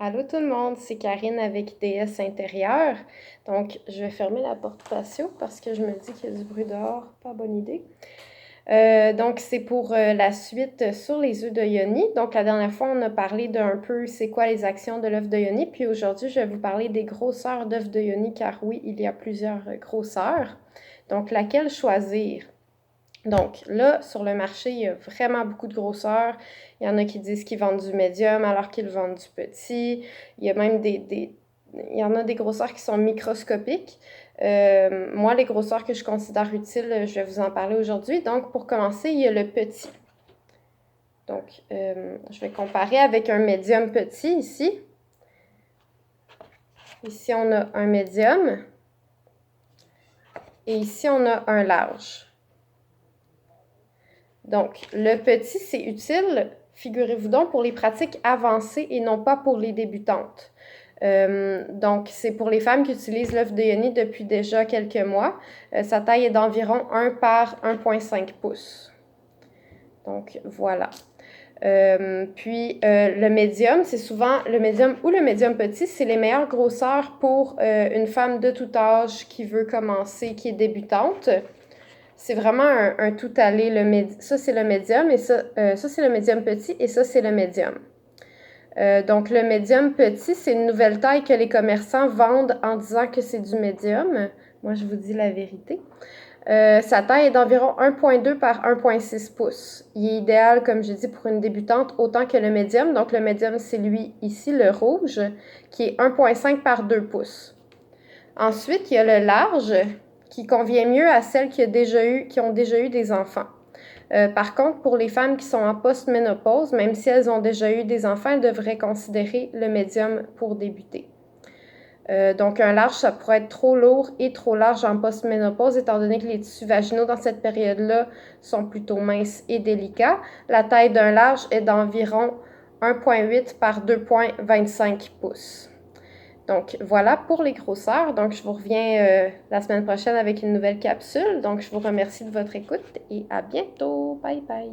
Allô tout le monde, c'est Karine avec DS Intérieur. Donc, je vais fermer la porte patio parce que je me dis qu'il y a du bruit dehors, pas bonne idée. Donc, c'est pour la suite sur les œufs de Yoni. Donc, la dernière fois, on a parlé d'un peu c'est quoi les actions de l'œuf de Yoni. Puis aujourd'hui, je vais vous parler des grosseurs d'œufs de Yoni, car oui, il y a plusieurs grosseurs. Donc, laquelle choisir? Donc là, sur le marché, il y a vraiment beaucoup de grosseurs. Il y en a qui disent qu'ils vendent du médium alors qu'ils vendent du petit. Il y a même il y en a des grosseurs qui sont microscopiques. Moi, les grosseurs que je considère utiles, je vais vous en parler aujourd'hui. Donc, pour commencer, il y a le petit. Donc, je vais comparer avec un médium petit ici. Ici, on a un médium. Et ici, on a un large. Donc, le petit, c'est utile, figurez-vous donc, pour les pratiques avancées et non pas pour les débutantes. Donc, c'est pour les femmes qui utilisent l'œuf de Yoni depuis déjà quelques mois. Sa taille est d'environ 1 par 1,5 pouces. Donc, voilà. Le médium, c'est souvent le médium ou le médium petit, c'est les meilleures grosseurs pour une femme de tout âge qui veut commencer, qui est débutante. C'est vraiment un tout aller. Ça, c'est le médium et ça c'est le médium petit et ça, c'est le médium. Donc, le médium petit, c'est une nouvelle taille que les commerçants vendent en disant que c'est du médium. Moi, je vous dis la vérité. Sa taille est d'environ 1,2 par 1,6 pouces. Il est idéal, comme je dis, pour une débutante autant que le médium. Donc, le médium, c'est lui ici, le rouge, qui est 1,5 par 2 pouces. Ensuite, il y a le large, qui convient mieux à celles qui ont déjà eu des enfants. Par contre, pour les femmes qui sont en post-ménopause, même si elles ont déjà eu des enfants, elles devraient considérer le médium pour débuter. Donc, un large, ça pourrait être trop lourd et trop large en post-ménopause, étant donné que les tissus vaginaux dans cette période-là sont plutôt minces et délicats. La taille d'un large est d'environ 1,8 par 2,25 pouces. Donc, voilà pour les grosseurs. Donc, je vous reviens la semaine prochaine avec une nouvelle capsule. Donc, je vous remercie de votre écoute et à bientôt. Bye bye.